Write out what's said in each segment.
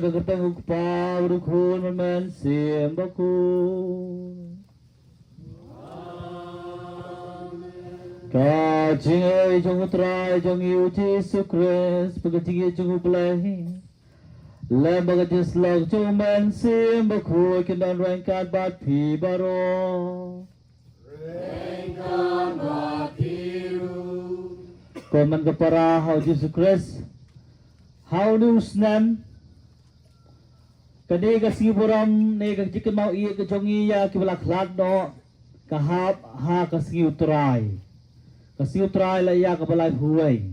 kekerteng ukpa berukun men sim bakun Ka ching ai jong trai jong yu Jesus Christ pagaching jong play Lem bagajis lag jong men sim bakun kindan rangkat bat pi baro Rangkat bat piru Komen kepara hau Jesus Christ How do snan Kani kasiburam ne kajikan mau iya kejongi ya kibalak lad no kahap ha kasi utrai la ya kabalai huai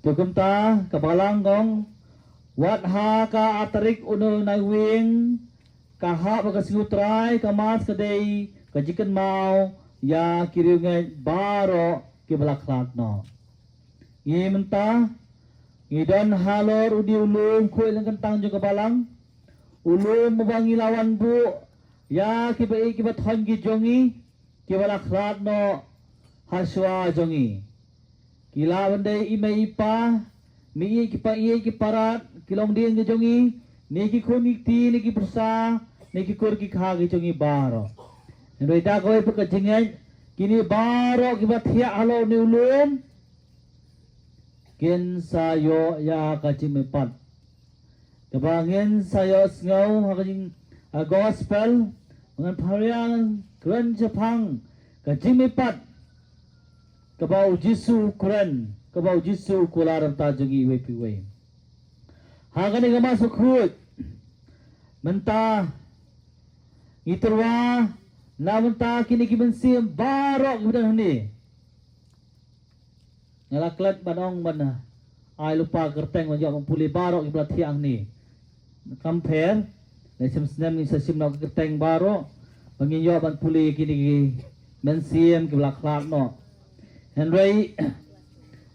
tukum ta kabalang gong wat ha ka atarik uno na wing kahap kasi utrai kamas kadai kajikan mau ya kiriungai baro kibalak lad no imenta Ngidon halor udi ulum kuih lang kentang juga balang ulum mabangi lawan bu ya kibat hongi jongi kibala khrat no haswa jongi kila bande ime ipa mi kipa iye kiparat kilong ding ge jongi niki khoni ti niki persa niki kur ki kha ge jongi baro ndoi ta koi pekajingai kini baro kibat hia halo ni ulum Kin sayo ya kacimepat. Kabangin sayo sngau hakajing gospel dengan parian keren Jepang kacimepat. Kabau Jisu keren kabau Jisu kularam tajengi wepiwe. Hakani kamasuk hut menta iturwa namenta kini kibensim barok kemudian ni. Ngalaklat banong mana ai lupa kerteng menjak mempuli barok iblat tiang ni compare lesem senam ni sesim nak kerteng barok menginyo ban puli kini mensiem kiblak klak no Henry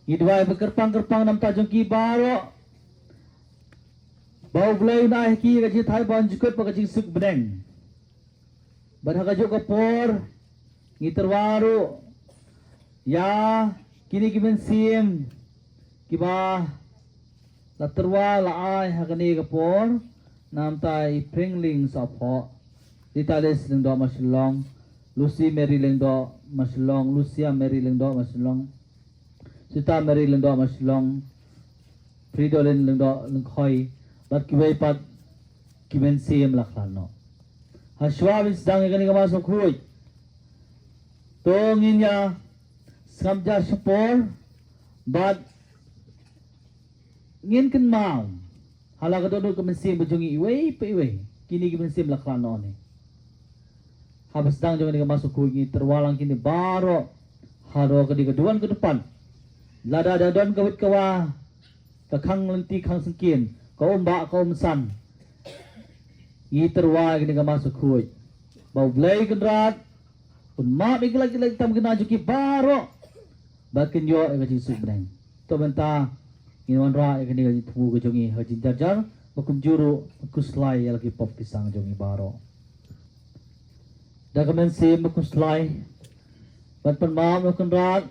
idwai bekerpang-kerpang nam tajung ki barok bau blai na ki gaji thai ban jukut pakajing suk bedeng barhagajuk kapor ngiterwaru ya Kini kimen sim kiba laterwa laai hakani kapor nam tai pringling sapho ditales lengdo maslong Lucy Mary lengdo maslong Lucia Mary lengdo maslong Sita Mary lengdo maslong Fridolin lengdo lengkhoi bat kibai pat kimen sim laklano haswa bis dang kani kamasok hui tongin ya Samjar support but ngin kan mau halaga dodo kemensim bujungi iwe pe iwe kini kemensim laklano ni habis dang jangan dia masuk kuing terwalang kini baro haro keduan ke depan lada dadon kawit kawa kakang lenti kang sengkin kau mbak kau mesan i terwa kini masuk kuing bau blai kendrat pun mak lagi tam kena juki baro Bakin yo ega ji subreng to benta inwan ra ega ni gaji tu ke jongi haji jarjar bakum juru kuslai lagi pop pisang jongi baro dagamen sim kuslai ban pan ma bakum rat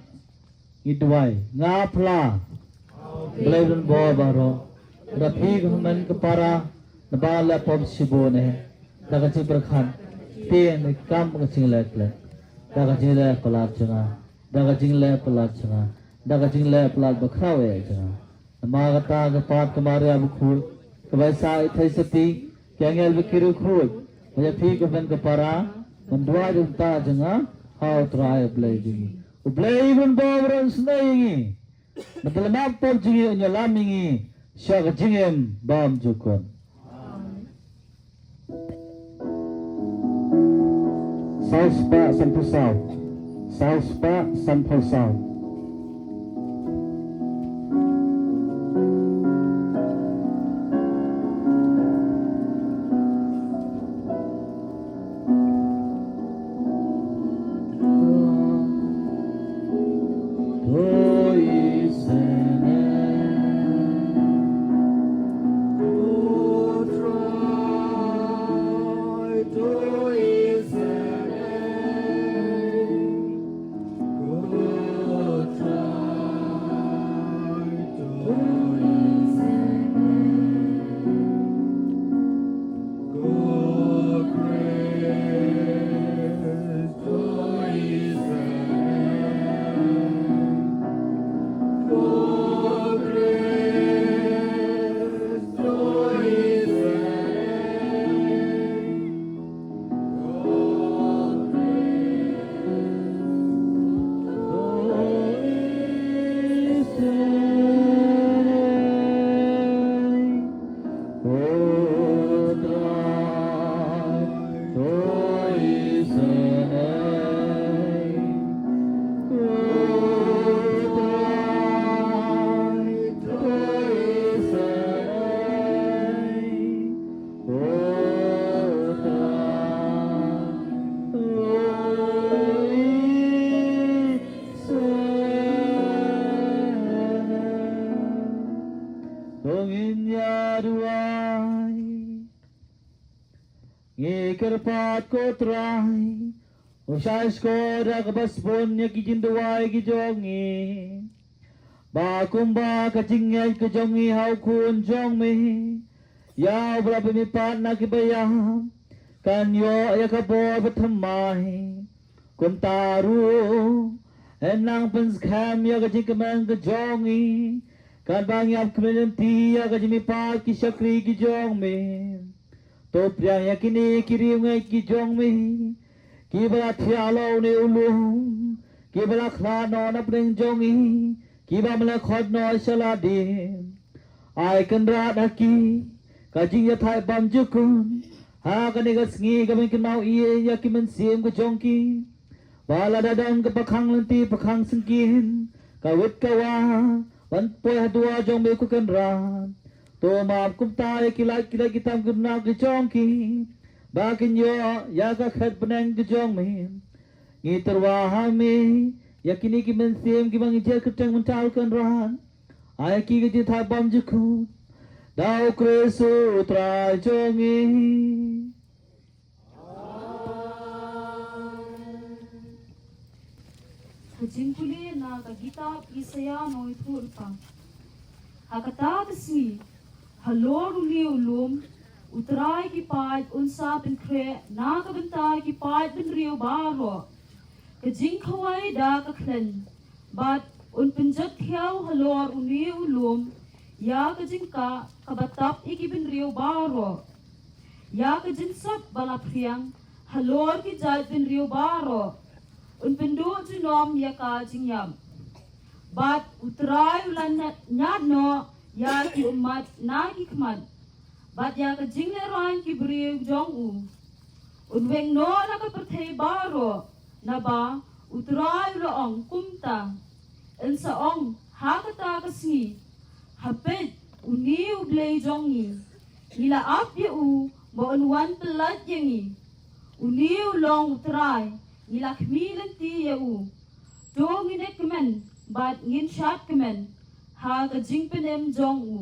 idwai ngapla belai bo baro rapi gmen kepara nabala pop sibone dagaji berkhan ten kam ngaching lek dagaji lek pelat janga daga jingle pelat changa daga jingle pelat bakrawe changa nama kata kepat kemari abu khul kebaisa ithai seti kyangel bikiru khul maja phi kepen kepara mendua junta janga how try play jingi play even bobron snai betul map pop jingi nyalamingi syak jingem bam jukon South Pak Sampusau South Pak Sampusau in ya duai ngi kerpat ko trai o shais ko da kabas bon ya ki jin duai ki jongi ba kumba ka jingai ka jongi hau kun jong mi ya berapa mi pat na ki bayam kan yo ya ka bo bathamai kum taru enang pens kham ya ka jin ka man ka jongi kan bang yap community ya ka jimi pat ki shakri ki jong mi to priang ya kini kiri ngai ki jong mi ki bala thialo ne ulum ki bala khla no na preng jongi ki ba mala khod no shala di ai kan ra da ki ka jing ya thai bam jukun ha ka ne ga sngi ga ben kin mau ie ya ki men sim ka jong ki bala da dang ka pakhang lanti pakhang singkin ka wit ka wa wan poy dua jong me ku kan ra to ma kum ta ya ki la kitam kun na ki jong ki ba kin yo ya ka khat benang ki jong me ngi terwa ha me yakini ki men sim ki bang je ketang mental kan ran ai ki ge tha bam jukun dau kresu tra jongi Hajinkuli na kagita isaya no iturpa. Hakata kasmi halor uli ulum utrai ki pait unsa bin kre na kabenta ki pait bin rio baro. Kajing kawai da kaklen bat un pinjat hiaw halor uli ulum ya kajing ka kabatap iki bin rio baro. Ya kajing sak balapriang halor ki jait bin rio baro. Un pendu junom ya ka jingyam bat utrai ulan nyad no ya ki umat na ki kman bat ya ka jingle ran ki bri jong u un weng no na ka perthei baro na ba utrai lo ong kumta en sa ong ha ka ta ka si hapet uni u blei jongi ila ap ye u mo un wan pelat yengi uni u long utrai nilak milan ti yau dong ine kemen bat ngin shat kemen ha ka jing penem jong u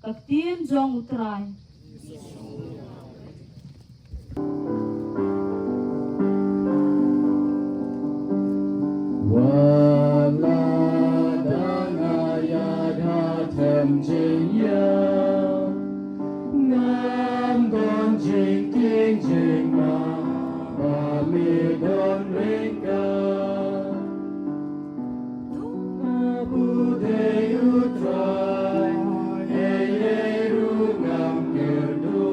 kak tien jong utrai wala dana ya da tem jing ya ngam gon jing ting jing ma ba mi don ring ka abu de u try e ru ngam ker du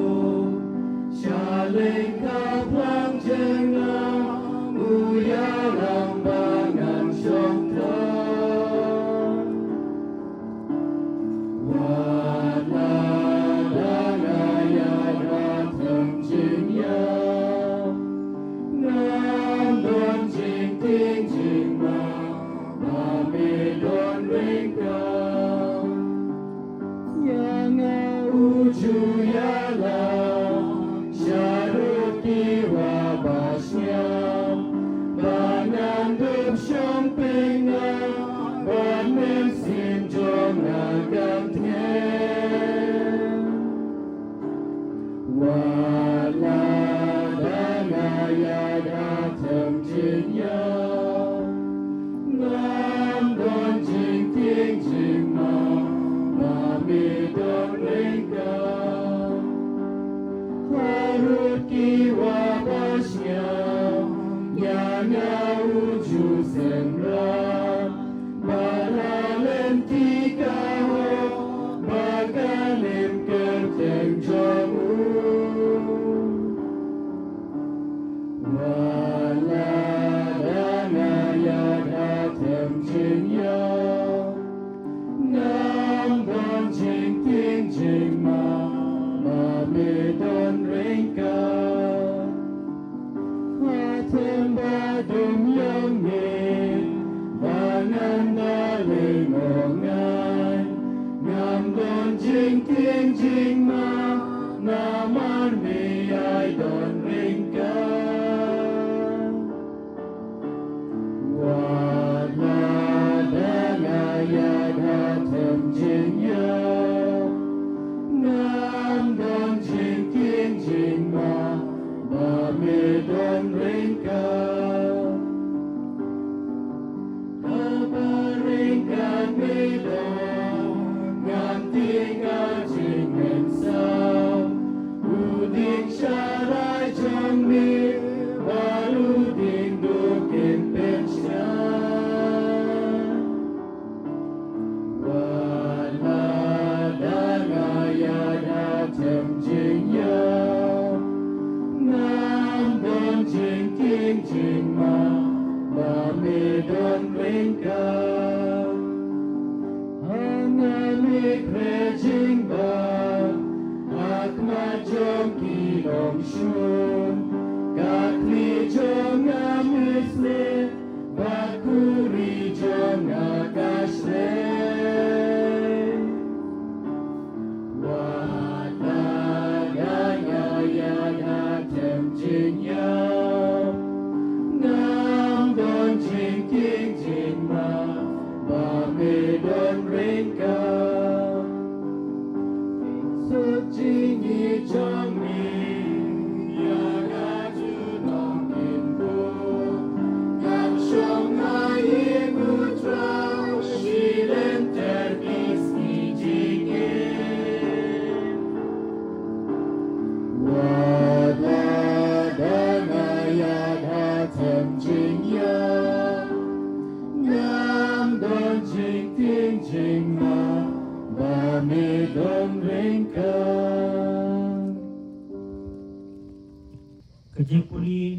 Kejipuli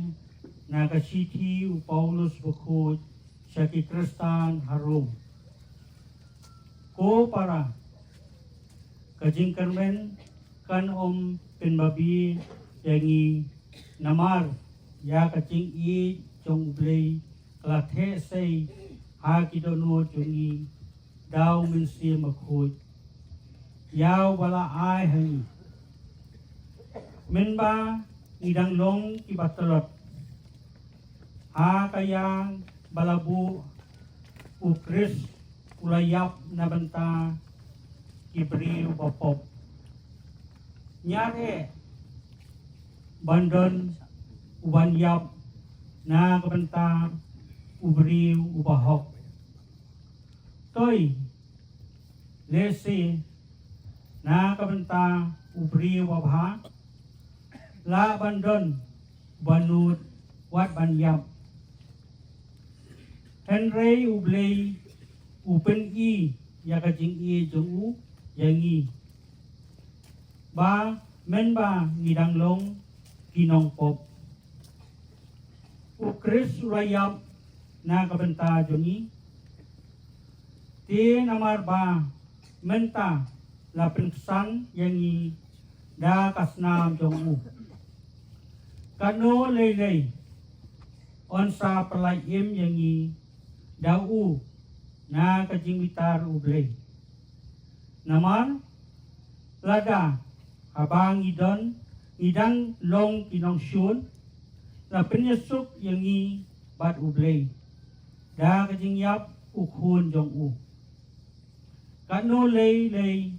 nakasiti u Paulus bukod sa kikristan harum. Ko para kajing Carmen kan pinbabi yangi namar ya kajing i jong blay klathe say ha kidono jungi daw minsi makhod. Yaw wala ay hangi. Minba idang long ibatalot ha kayang balabu ukris ulayap na banta kibri upapop nyare bandon ubanyap na kabanta ubri ubahok toy lesi na kabanta ubri wabha la bandon banut wat banyap Henry ublay upen i yakajing i jong u yangi ba men ba ngidang long kinong pop ukris urayap na kabenta jongi ti namar ba menta la pensan yangi da kasnam jong u kano lelei onsa perlayim yangi dau na kajing witar ublay naman lada habang idang long kinong syun la penyesuk yangi bat ublay da kajing yap ukhun jong u kano lelei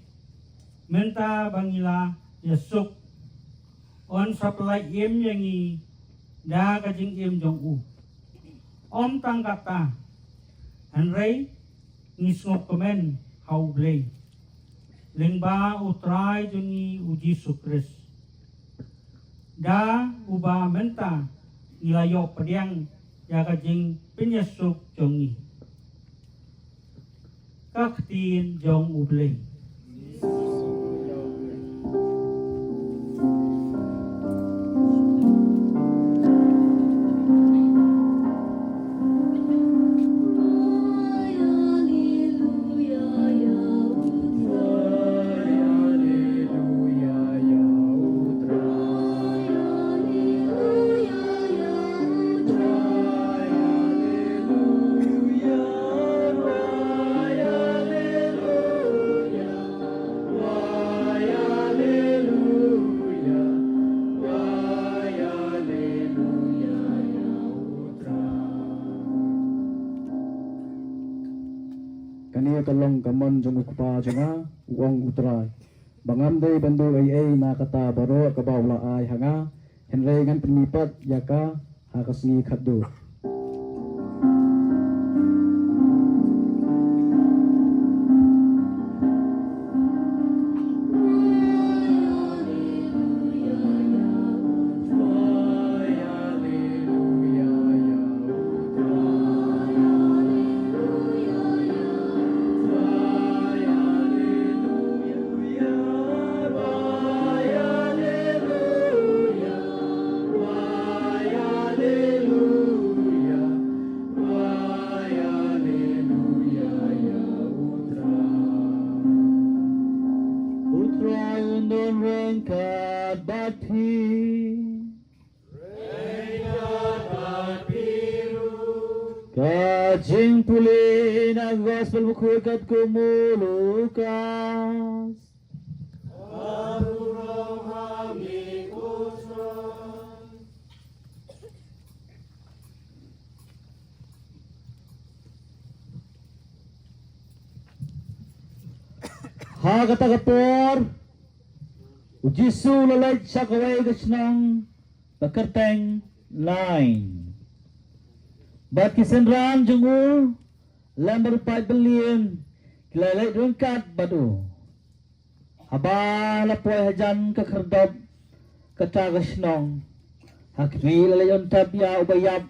menta bangila yasuk on supply im yangi da kajing im jong u om tang kata Henry ngisngop komen hau blay lingba utray jungi uji sukris da uba menta nilayo pediang ya kajing penyesuk jongi kaktin jong ublay Kania kalong kamon jong ukpa jonga uang utray bangam day bando ay na kata baro kabawla ay hanga henry ngan pinipat yaka hakasngi khaddo Kajing puli na gospel buku kat kumu Lukas. Ha kata kapor Ujisu lalait sa kaway kasnang Bakarteng line Bat kisenran jungu Lamber 5 billion Kilalait rungkat badu Haba lapoy hajan kakardab Kata kasnang Hakbi lalait untap ya ubayab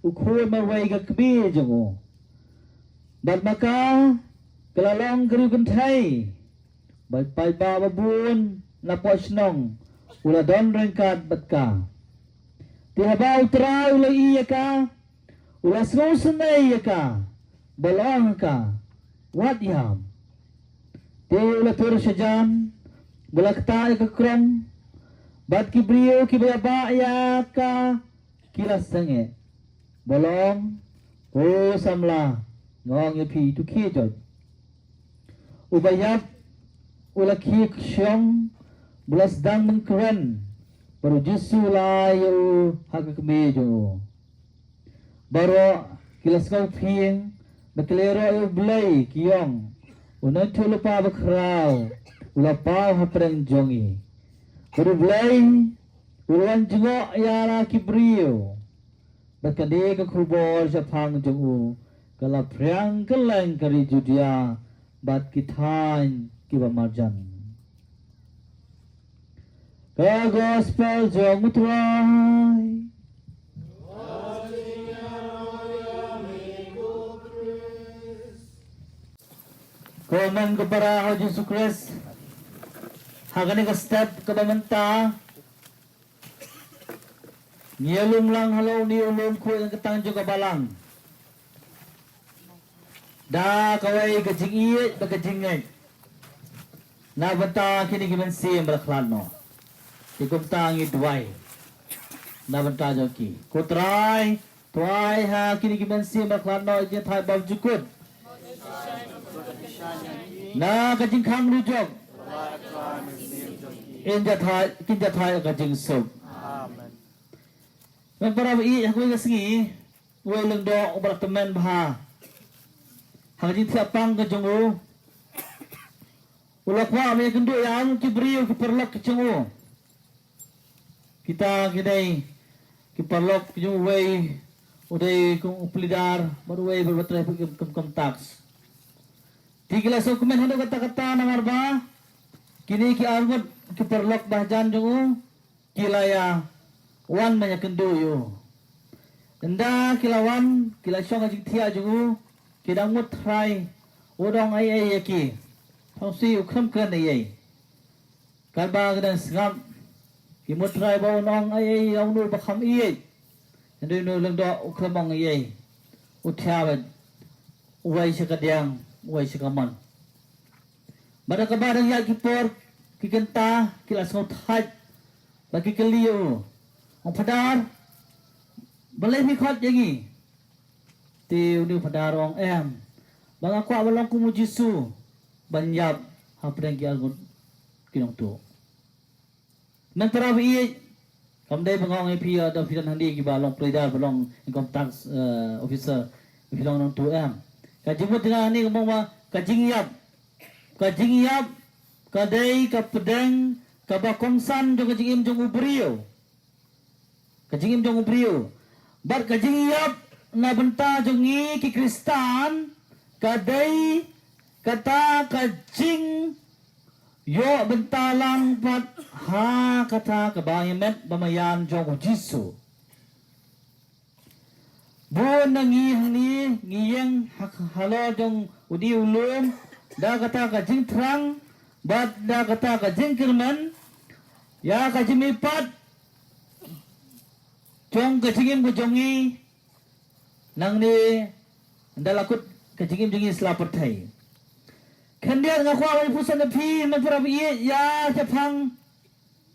Ukhuy marway kakbi jungu Bat maka Kelalong gerugan thay Pai ba babun na posnong ula don rengkat batka tihaba utra ula iya ka ula sngosnay ka balong ka wat yam te ula tur sajan bulakta ka krom bat kibriyo kibaba ya ka kilas sange balong o samla ngong yepi tu kijot ubayap ula kik syong bulas dang mengkeren baru jisu layu hak kemejo baru kilas kau pieng bekelero yu belai kiong una tu lupa bekrau ula pau hapreng jongi baru belai uluan jengok yara kibrio bekade ke kubor japang jongu kala priang keleng kari judia bat kitain kiba marjan ka gospel jong utrai Komen kepada Yesus Kristus hagani ka step ka bamanta ngiyalum lang halaw ni ulum ko ang katang juga balang da kaway kajingiyit bagajingay na banta kini gimensi beraklano ikum tangi duai na banta joki kutrai tuai ha kini gimensi beraklano je thai bab jukut na kajing khang rujok inja thai kajing sub amen men para bi aku ngasngi wei leng do obrak temen bah hajing tiapang ke jongo ulah kwa me kendo yang kibriu kiperlok kecungu kita kidai kiperlok kecungu wei udai kung upelidar baru wei berbatrai kem tax tiga dokumen hendak kata-kata namar ba kini ki argut kiperlok bahjan jongo kilaya wan banyak kendo yo enda kilawan kilasong hajing tia jongo kidang mut try odong ai yaki Hausi ukram kan ai kalba kadang sngam ki mut try ba onong ai ong nu bakham ai ndoi nu leng do ukram ong ai uthya ba uai sekadiang uai sekaman bada kabadang ya kipor kikenta kilas ngot hat bagi keliu ong padar balai mi khot yangi tiu ni padarong em bang aku awalong kumu Jisu banyap hapdang ki algun kinong tu nantara bi kamdai bangong ip ada filan handi ki balong pledar balong income tax officer filong nong tu em kajimut dengan ni ngomong ma kajing yap kadai ka pedang ka bakongsan jong kajing im jong ubrio bar kajing yap na benta jongi ki Kristan kadai kata kajing yo bentalang pat ha kata kabayamet bamayan jong Jisu bon nangi hani ngiyang halo jong udi ulum da kata kajing terang bat da kata kajing kirman ya kajing ipat jong kajingim ko jongi nang ni dalakut kajingim jongi selaput thai kandian ngaku awal pusan phi man pura bi ya japang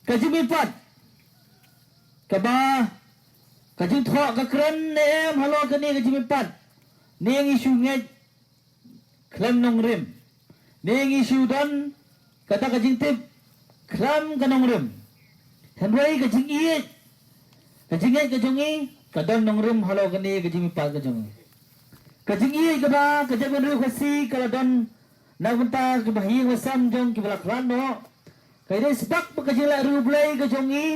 kajing ipat kaba kajing thok ka kren em halo kani kajing ipat Neng isu nget klam nong rim. Neng isu don kata kajing tip klam kanong rim. Henry kajing iet. Kajing iet kajong i kadon nong rim halo kani kajing ipat kajong. Kajing iet kaba kajang benru kasi kalau don nagunta kebahing wasam jong kibalak rano. Kaya sebab kajing la rublay kajong i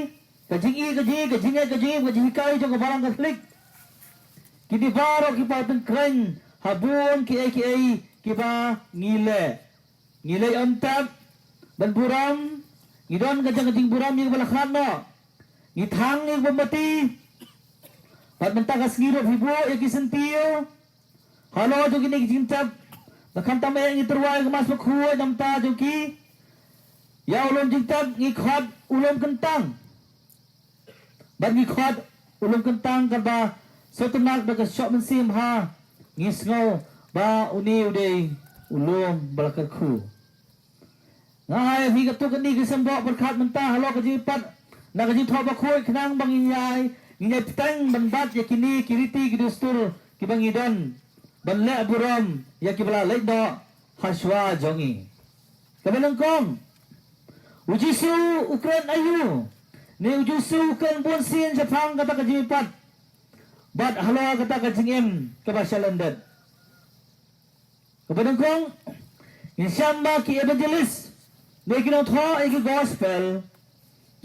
kajing kajing kai jong barang Katolik. Kini baru kita tengkren habun kita ngile ontap ban buram ngidon kajing buram yang balakhan no ngithang yang pembati pat mentakas ngiro hibo yang kisentiyo halo jo kini kijintap bakhan tama yang iterwai kemas bakhuwa namta jo ki ya ulun jintap ngikhot ulun kentang ban ngikhot ulun kentang karba sotunak baga syok mensim ha ngisngau ba uni uday ulum balakku ngai hi gatu kani kisambok berkat mentah halo kajipat na kaji thwa bakhoi khnang banginyai nginyai pitang banbat yakini kiriti kidustur kibangidon banle aburam yakibala ledo haswa jongi kabalangkong ujisu ukran ayu ni ujisu ukran bonsin japang kata kajipat bat halo kata kajingem kabasyalandat kabalangkong insyamba ki evangelist Neki nong tho iki gospel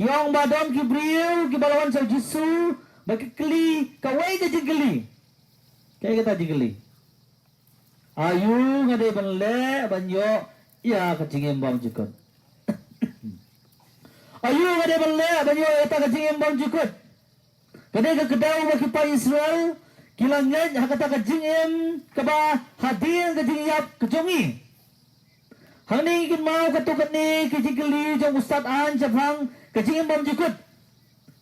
Kiong badon ki briu ki balawan sa Jisu baki kli kawai ka jigli kaya kata jigli ayu ngade banle banyo ya ka jingem bam jikot ayu ngade banle banyo eta ka jingem bam jikot kade ka kedau baki pa Israel kilangnya hakata ka jingem kaba hadir ka jingyap kejongi Hani ikin mau katukat ni kijigli jong ustad an japang kajingin bam jikut.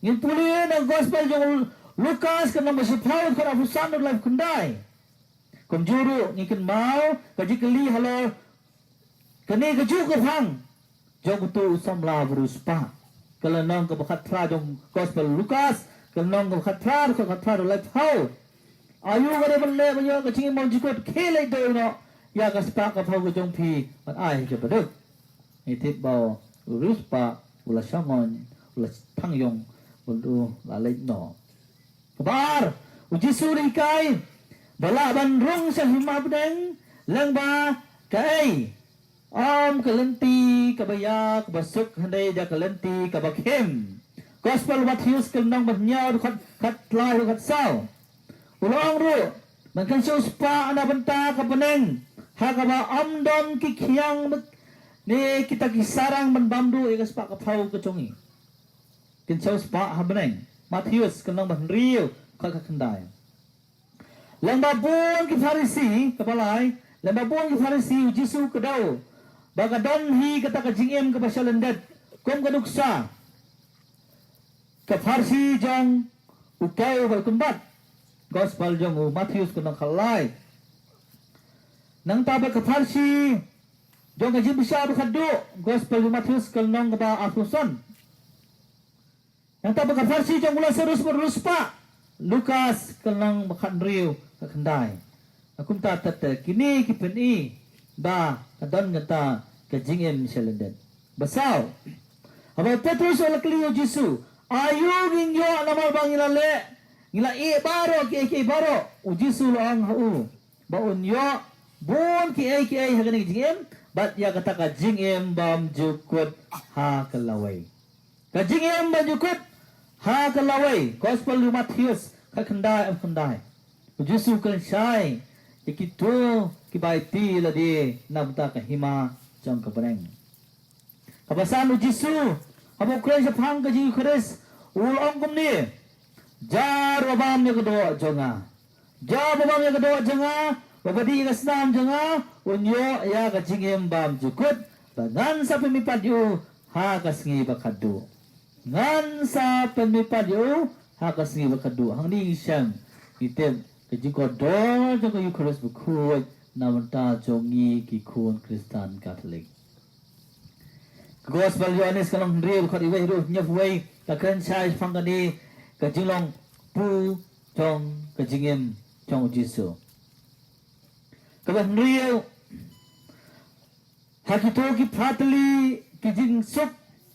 Ngin puli na gospel jong Lukas kanang masiphaw kana fusan life kundai. Kumjuru ngikin mau kajigli halo kani kaju kapang jong tu samla beruspa. Kalau nong kebakat tra jong gospel Lukas kalau nong kebakat tra life how. Ayu kade balle banyo kajingin bam jikut kele do no. Ya kaspa ka phau jong phi man ai ke baduk ni tip bao ruspa ula shamon ula thangyong ulu la leit no kabar uji suri kai bala ban rong sa hima bedeng lang ba kai om kalenti kabaya kabasuk handai ja kalenti kabakhem gospel Matthews kenang banyau khat lai khat sao ulong ru man kan spa ana benta kapeneng Hakaba amdon ki kiyang ni kita kisarang menbamdu ikas pak kapau kecongi. Kincaw spa habeneng. Matius kenang banriu kakak kendai. Lembabun ki farisi kapalai. Lembabun ki farisi Jisu kedau. Bagadon hi kata kajingem kapasyalendet. Kom kaduksa. Kafarsi jang ukau balkumbat. Gospel jang Matius kenang kalai. Nang taba ka farsi jong kajim bisa berkadu gospel Matius kalnong kaba afuson nang taba ka farsi jong mula serus berluspa Lukas kalnong bakandriu kakandai akum ta tat kini kipeni ba kadon ngata kajingem selenden basau aba Petrus ala kliyo Jisu ayu ginyo namal bangilale ngila e baro ki baro ujisu lang hau ba unyo Bon ki ai hagani jingem bat ya kata ka jingem bam jukut ha kalawai ka jingem bam jukut ha kalawai gospel Matius ka khandai Jisu kan sai ikito ki baiti ladi nabta ka hima jang ka baneng kabasan Jisu abo kres phang ka ji kres ulong kumni jar babam ne kedo jonga jar babam ne kedo jonga Babadi kasnam janga unyo ya kajingem bam jukut bangan sa pemipadyo ha kasngi bakadu ngan sa pemipadyo ha kasngi bakadu hangni siyang item kajiko do janga Eucharist bukut namanta jongi kikun Kristan Katolik Gospel Yohanes kalong real khot iwe ru nyafwei kakren chai phangani kajinglong pu jong kajingem jong Jisu kaban rio hakito ki pratli ki jing sup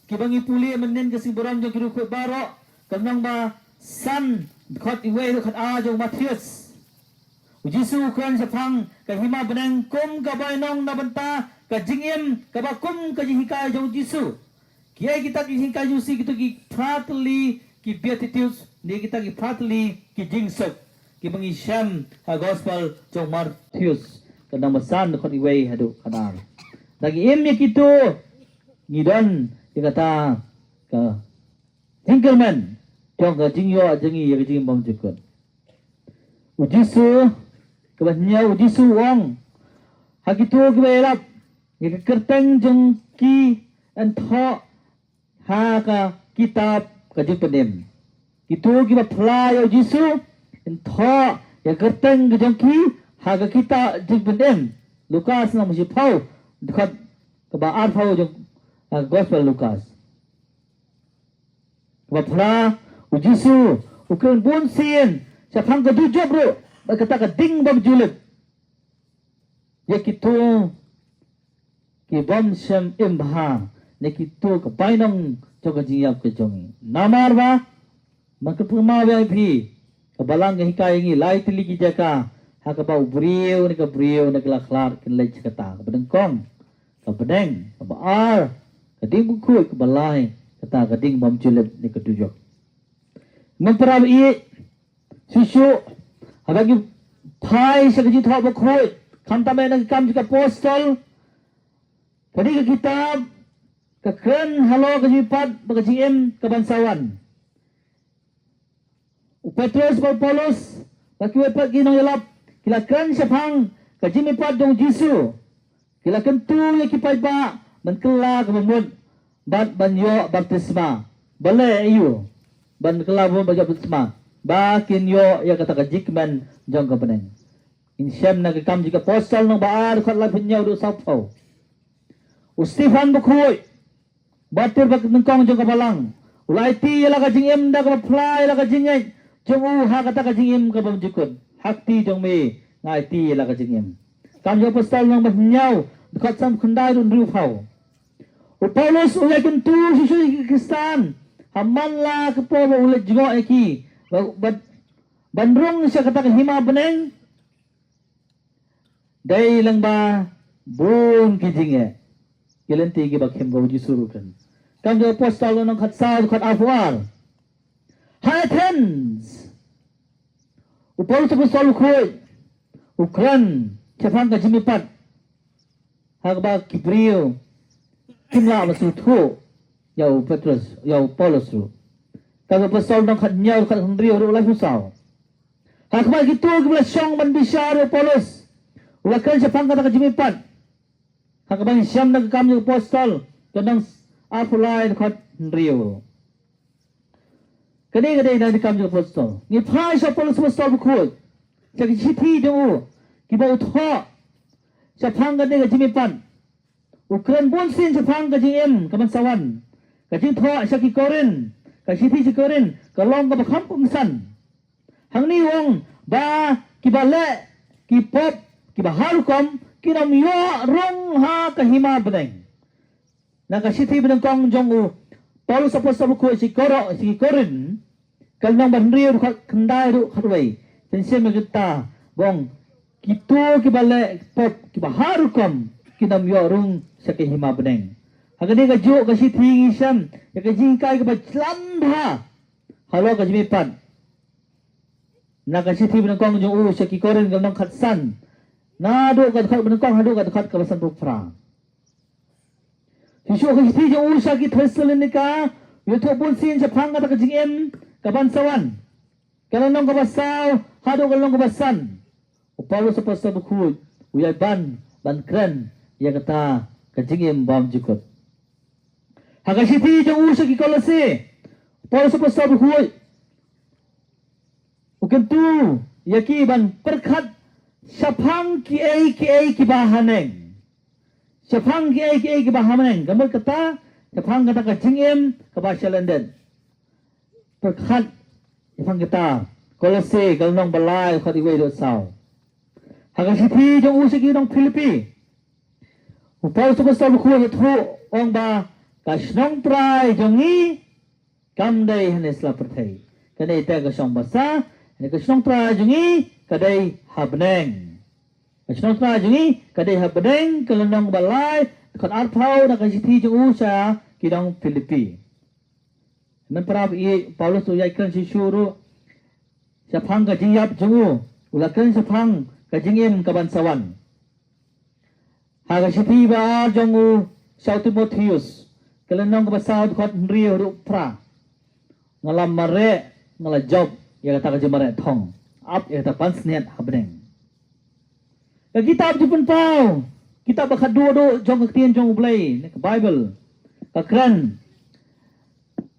ki bangi puli menen ke simboram jong kiru khoi baro kamnang ba san khot iwe khot a jong Matius Jisu kan sapang ka hima benang kum ka bainong na banta ka jingim ka bakum ka jihika jong Jisu kiai kita ki hingka jusi gitu ki pratli ki beatitudes ni kita ki pratli ki jing sup ki bangi sham ha gospel jong Matius kanang masan khot iwe hadu kadar lagi imnya kitu ngidon kata ka Hinkelman jong ka jingyo jengi ya jing bom jukun Jisu kebannya Jisu wong hakitu kebelap ya kerteng jong ki entho ha ka kitab ka jing penem itu ki apply Jisu entho ya kerteng jong ki ha ka kitab jing penem Lukas na musi pau dekat kebaar pau jong gospel Lukas Wapla Jisu ukun bun sien sapang ka dujob ro kata ka ding bam julep ya kitu ki bam sham imha ne kitu ka painong joga jiyap ke jongi namar ba makapuma VIP ka balang hikai ngi lai tili ki jaka ha ka bau brieu ne ka khlar kin lai kata ka bedeng kong ka bedeng ka baar ka ding ku ka balai kata ka ding bam julep ne ka dujob memperab i susu habagi pai segaji thok bakhoi khamtame nang kam jika apostol kadi ka kitab ka kren halo ka jipat bagaji em ka bansawan Petrus ko Paulus bakiwe pat ginong yalap kila kren sapang ka jimipat dong Jisu kila kentu ya kipai ba menkela ka bumud bat banyo baptisma bale ayu ban kelabun bagi baptisma bakin yo ya kata kajikman jong kapeneng insyam na kam jika postal nang baar khat la pinyaw do sapau Stefan bukhoi batir bak nengkong jong kabalang ulai ti la ka jingem da ka fly la ka jingai jong u ha kata ka jingem ka bam jikun hakti jong me ngai ti la ka jingem kam jong postal nang pinyaw khat sam khundai dun ru phau Paulus ulai kentu susu Kristan haman la ke po ulai jigo eki bandrung siya kata hima beneng day lang ba bun kijinge kilenti gi bakhem go Jisu kan kam jo postal nang khatsal khat afwar Athens upol sa postal khoi ukran chafang ka jimipat hagba kibrio kimla masuthu yau Petrus yau Paulus ru kalau pasal nang khanyau khat hndrio ru lai husau hakma gitu kebla syong man bisyar Paulus ulakan sapang kata kajimipat hakbang syam nang kam yu apostol kanang afulai khat hndrio kade nang kam yu apostol ni phai sa Paulus apostol bukhut jak chithi do kiba utho sapang kade kajimipat ukran bon sin sapang kajim kaman sawan kajing tho syaki korin kasiti si korin kalong ka bakampung san hangni wong ba kibale kipop kibaharukom kinamyo rong ha kahima bedeng na kasiti bedeng kong jong u Paulus apostol ko si korin kalnong bandrio kendai ru khatwei pensen magita bong kitu kibale pop kibaharukom kinamyo rong sa kahima bedeng hagani ka jo kasi tingi siyam ya ka jingkai ka baclanda halo ka jimipan na kasi tingi benangkong jong siya kikorin ka nang khatsan na do ka dekat benangkong hado ka dekat ka basan pupra sisyo kasi tingi jong siya ki Thessalonica yuto bunsin siya pang ka jingem ka bansawan kalanong ka basaw hado kalanong ka basan upalo sa pasta bukhud uyay ban kren ya kata ka jingem bam jikot Hagasiti jong usa ki Kolose. Paulus apostol bukhoi. Ukentu yaki ban perkhat sapang ki bahaneng. Sapang ki bahaneng. Gambar kata sapang kata ka jingem ka bahasa London. Perkhat sapang kata Kolose kalnong balai khati wei do saw. Haga sipi jong usik dong Filipi. Upau superstar buku itu ong ba kasnong try jongi kamdai hanesla pertai. Kadai ta kasong basa, ne kasnong try jongi kadai habneng. Kasnong try jongi kadai habneng kelenong balai kat arpau na kasipi jong usa kidong Filipi. Nan parab i Paulus tu yai kan si syuru sapang ka jiyap jongu ulakan sapang ka jingim ka bansawan. Haga sipi ba jongu Saud Timotheus kelenong ka basaud kot rio rupra ngalam mare ngala job ya kata ka jemare thong up ya kata pansniat habneng. Ka kitab jupun pau kitab bakat do jong ketien jong ublay ne Bible ka kran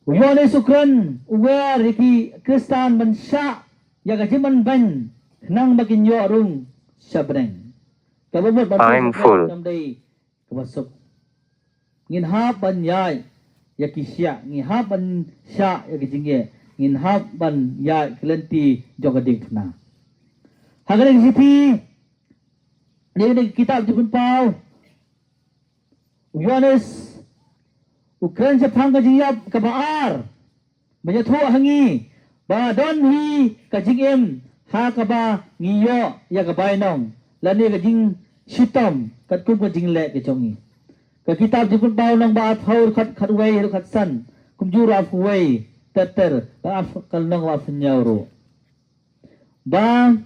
Yohanes ukran uwer iki Kristan mansya ya ka jiman ban nang bagin yo arung sabneng. I'm full. Kabasok. Ngin hap ban yai ya kisya, ngin hap ban sya ya kijingge, ngin hap ban yai kelenti jogadik na. Hagane sipi ni kitab jupun pau. Yohanes ukran sa pangka jiyap kabaar. Menyatu hangi ba don hi kajingem ha kaba ngiyo ya kabainong. Lani kajing sitom kat kum kajing le ke chongi ka kitab jipun baw nang baat haur khat wei ru khat san kum jura fu wei teter ba af kal nang wa fnyauro ba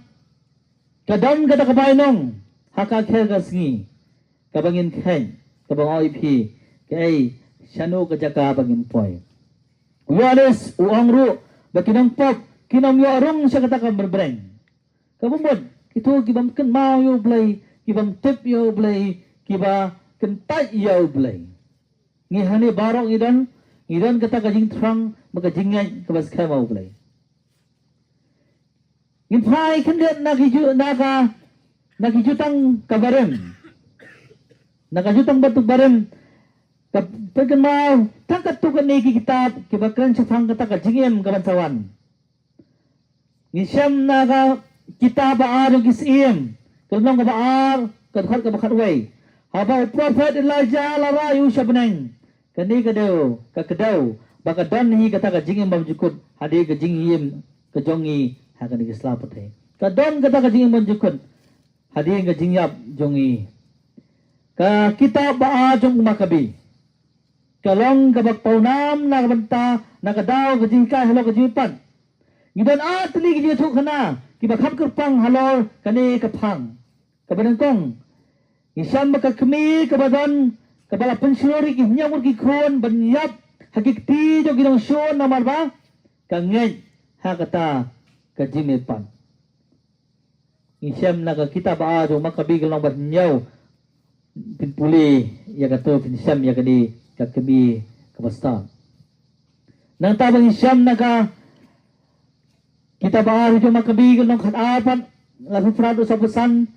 kadam kata kabainong haka kher gasngi kabangin khen kabang oi phi kai shanu ka jaka bangin poi Yohanes uang ru bakinang pop kinam yo arung sa kata ka berbreng kabumod itu kibam ken mau yo blay kibam tip yo blay kiba kentai yo blay ngi hani barong idan kata kajing trang magajingay kabas khamau blay in phai khendet nakijutang kabarem nakajutang batuk barem pagkan mau tangkat tukan ni kitab kibakran sa phang kata kajingem kabansawan ngisyam naga kita baar yung kisim kalong ka baar kadkhat ka bakatway haba prophet Elijah larayu sabneng kani kadaw kakadaw baka dan hi kata ka jingim bamjukut hadi ka jingim ka jongi hakan ki slapate ka don kata ka jingim bamjukut hadi ka jingyap jongi ka kita baar jong makabi kalong ka bakpaunam na kabanta nakadaw ka jingka hello ka jipan gidan atli ki jitu kana kiba kham kerpang halor kani kapang kabadan kong isam makakmi kabadan kabala pensyori ki nyamur ki khon banyap hakikti jo gidong shon namar ba kangen hakata kajimepan isam naga kita ba jo makabi galong banyaw pinpuli ya kato pinsam ya kani kakmi kabasta nang tabang isam naga kita baru cuma kebigil nong khadapan lalu frado sa pesan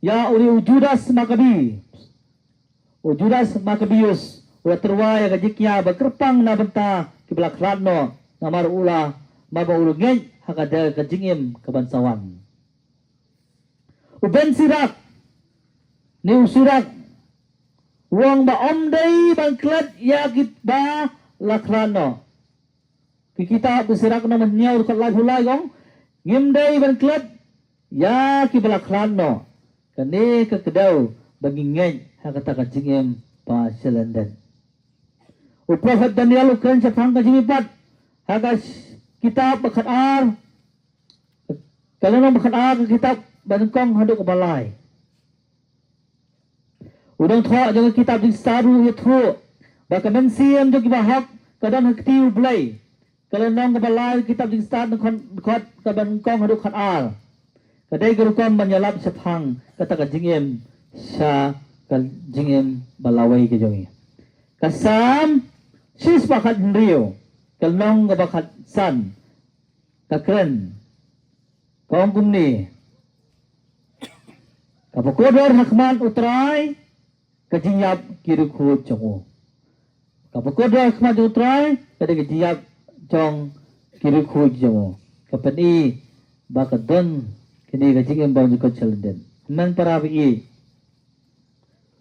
ya uri Judas Makabi Judas Makabius ura terwaya kajikya bakerpang na benta kibelak radno namar ula maba ulungeng hakada kajingim kabansawan uben sirak ni usirak uang ba omdai bangklat yakit ba lakrano kita bersirak nama nyau kat lai gong ngimdai bangklat ya ki balaklan no kane ka kedau bagi ngeng hakata ka jingem pa selandan u prophet Daniel ukran sa phang ka jimipat hagas kitab bakat ar kalau nang bakat ar kitab banengkong haduk ka balai udang tho jang kitab di saru yetho bakamen siam jo ki bahak kadan hakti ublai kalau nang kabalai kitab di start khot kaban kong haduk khat al kadai gurukom banyalap sa phang kata ka jingem sa kal jingem balawai ke jongi kasam sis bakat rio kalnong kabakat san kakren kaum kumni kapakodor hakman utrai kajingap kirukhu chongo kapakodor hakman utrai kadai kajingap chong kirukhu jongo kapani bakadon kini kajing embang juga chalenden man para bi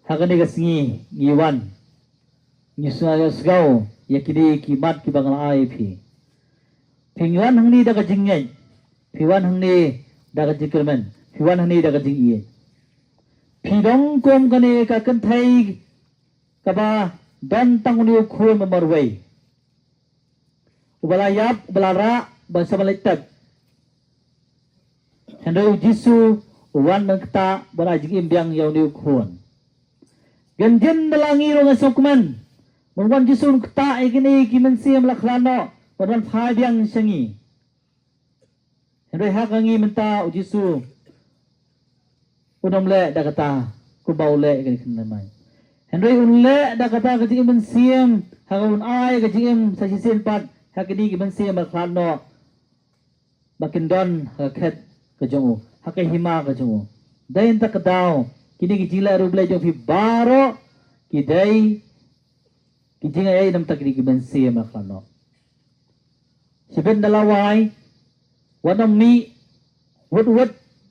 hakani ka singi ngiwan ngisuna sgau yakidi kimat ki bangal ai phi pingwan hangni daga jingngai piwan hangni daga jikerman piwan hangni daga jingiye pidong kom kane ka kanthai kaba don tanguni khul mamarwai ubala yap ubala ra basa balaitab Henry Jisu wan mengta bara jing imbiang yaw ni khun ganjen dalangi ro ngasukman mengwan Jisu kta ikini kimen siam lakhlano wan phai biang sangi Henry hakangi menta Jisu unam le dakata ku baule kan namai Henry unle dakata ka jing men siam hagun ai ka jing sa sisen pat hakini kimen siam lakhlano makin don haket kejongu hakai hima kejongu dain tak kedau kini kijila ruble jong fi baro kidai kijinga ai nam tak di kibensi maklano siben dalawai wanam mi wud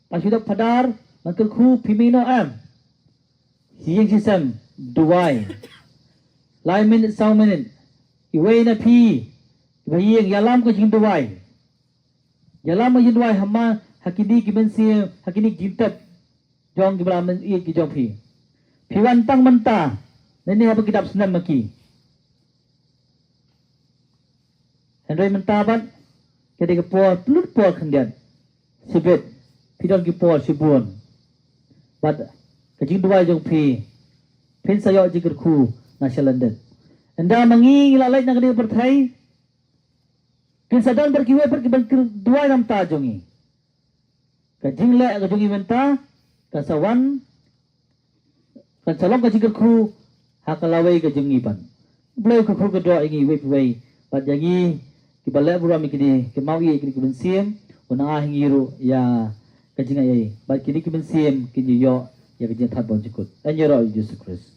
pasudak padar mangkel khu pimino am hiyeng sisam duwai lai minit sau minit iwei na pi bayeng yalam ko jing duwai yalam jing duwai hama hakini kibensi hakini jintat jong ki belaman i ki jong pi wan tang menta neni apa kidap senam maki Henry menta bat kedi ke por plut por kendian sibet pidon ki por sibun bat kajing dua jong pi pen sayo jikir ku nasyalanden anda mangi lalai nak dia perthai kin sadan berkiwe perkiban dua nam ta jongi kajing le kajungi menta kasawan kasalong kajing kru hakalawai kajungi pan blai kru kedua ingi wei pajangi kibale burami kini kemawi kini kibensim una hingiru ya kajing ai ba kini kibensim kini yo ya kajing that bon jikut anyero Yesus Kristus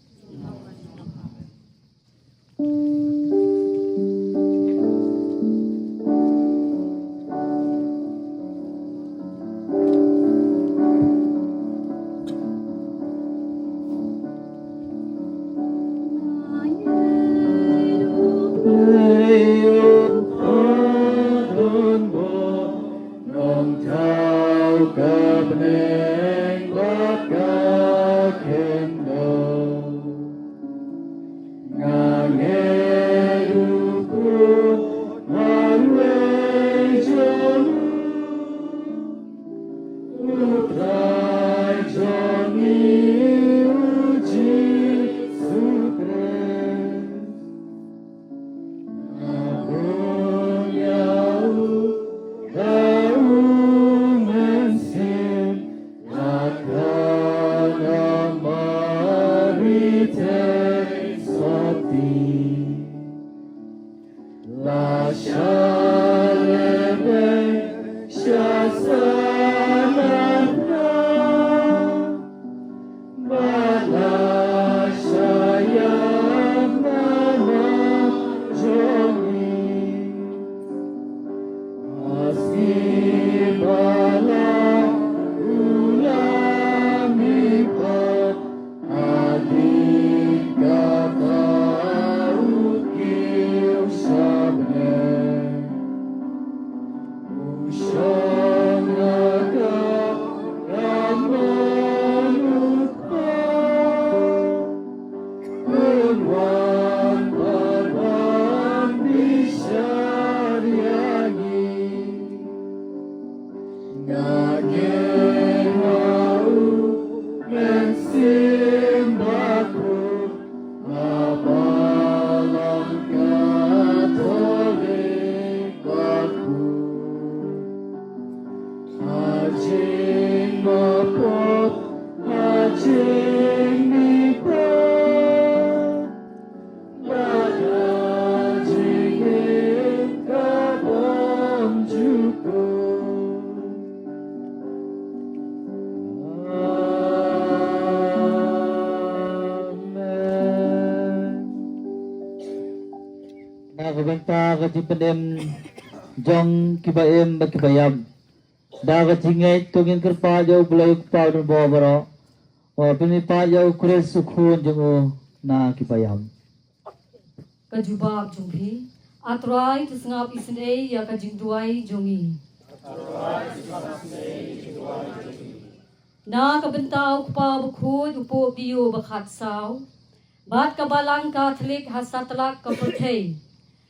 Benta ka jipendem jong kibaem bakibayam Daga jingai tungin kerpa jau belai kepau dan bawa baro. Oh penipa jau kures sukun jengu na kipayam. Kajubab jonghi. Atrai tu sengap isnei ya kajing duai jongi. Na kabentau kepau bukud upo biu bakhat saw. Bat kabalang Katolik hasatlak kapertay.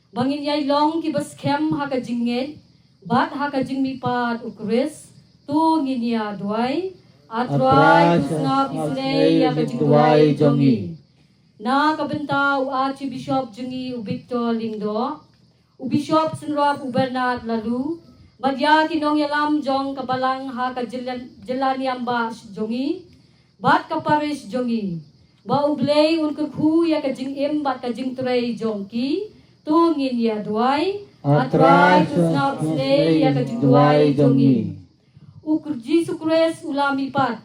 Bangin yay long ki baskem ha kajinget. Bat ha kajing mipat ukris. Tu nginya duai. Atrai tu sengap isnei ya kajing duai jongi. Na kabentau Archbishop Jungi Victor Lingdo. Bishop Senrap Bernard Lalu. Badya kinong yalam jong kabalang ha ka jelaniamba jongi. Bat ka parish jongi. Ba ublay un kukhu ya ka jing im bat ka jing tray jongki. Tungin ya duai. Atrai tu snap slay ya ka jing duai jongi. Ukurji sukres ulami pat.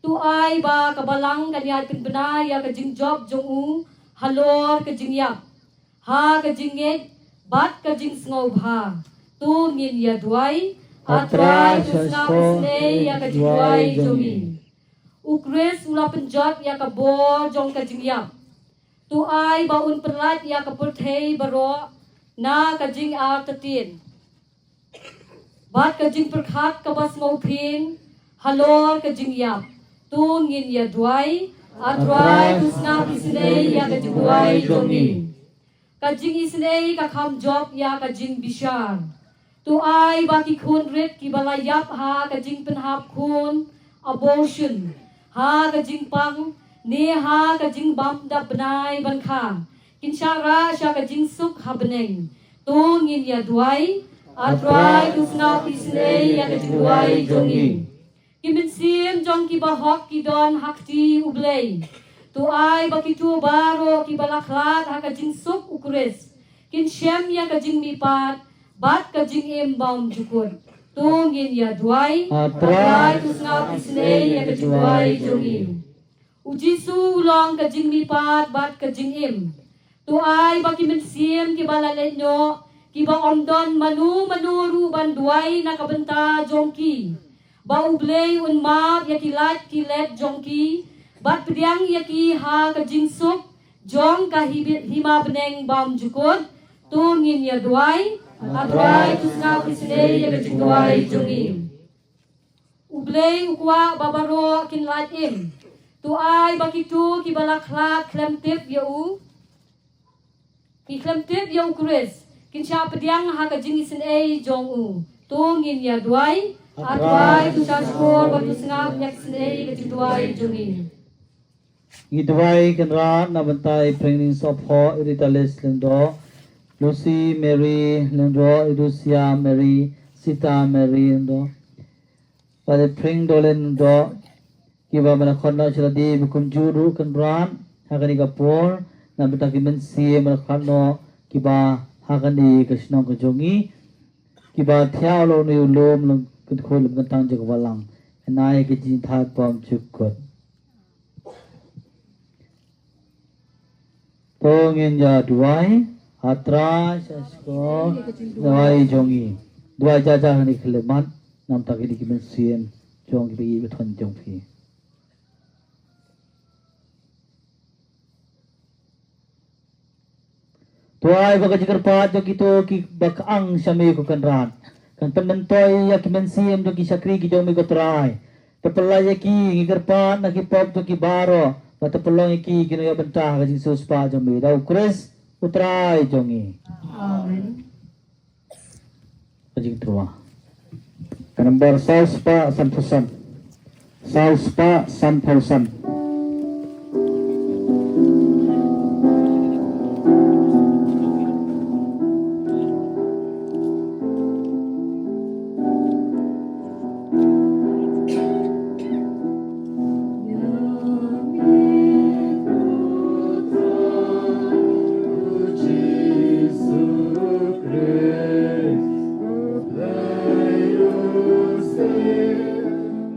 Tu ay ba kabalang kanyat pinbena ya ka jing job jongu. Halor ka jing yap. Ha ka jing et. Bat ka jing sngov ha. Tu ngin ya duai. Atrai tu snap slay ya ka jing duai jongi. Ukres ula penjat ya ka bor jong ka jing yap. Tu ay baun perlat ya ka pulthei baro. Na ka jing artatin. Bat ka jing perkhat ka bas ngopin. Halor ka jing yap. Tu ngin ya duai. Atrai tu snap slay ya ka jing duai jongi. Kajing isnei ka kham job ya kajing bishar. Tu ay baki kun rit ki balayap ha kajing penhap kun abortion. Ha kajing pang ne ha kajing bam da benai ban kha. Kinshara sya kajing suk ha beneng. Tu ngin ya duai. Atrai tu snap isnei ya kajing duai jongi. Kimin sim jong ki bahok ki don hakti ublay. Tu ay baki tu baro ki balaklat ha kajing suk ukres. Kin shem ya kajing mipat. Bat kajing embam jukut. Tu ngin ya duai. Atrai tu sngap isnei ya kajing duai jongi. Ujisu ulong kajing mipat bat kajing im. Tu ay baki mensim ki balalenyo. Ki ba omdon manu ruban duai na kabenta jongki. Ba ublay un map ya kilat kilet jongki. Bat pediang ya ki ha ka jingsuk jong ka hima beneng bam jukut. Tu ngin ya duai. Atrai tu snap isnei ya ka jing duai jongi. Ublay ukwa babaro kin lat im. Tu ay baki tu ki balaklat klemtip ya u. Ki klemtip ya u kuris. Kin siya pediang ha ka jing isnei jong u. Tu ngin ya duai. Atrai tu saskor batu sengap yak isnei ka jing duai jongi. Idwai kenra na bantai pringning sop ho iritalis lendo. Lucy Mary lendo, Idusia Mary, Sita Mary lendo. Pada pring dolen lendo. Kiba mana khonna chiradi bukum juru kenran hakani kapor na betaki mensi mana khano kiba hakani kasno kajongi. Kiba thiaw lo ni ulom lang kutkhol bentang jagwalang. Enai ke jin that pom chukot. Tongin ya duai, atra sasko duai jongi. Duai jajah ni kelemat nam tak ini kimensian jongi bagi beton jongpi. Tuai baga jikar pat joki to ki bakang syami ko kanran. Kan penentoy ya kimensian joki syakri ki jongi ko trai. Tepelai ya ki ngikar pat na ki pop joki baro. Kata pelong iki kino ya bentah kasi suspa jongi. Dau kres utrai jongi. Amen. Kajing terwa. Kanomber Sauspa Santosan. Sauspa Santosan.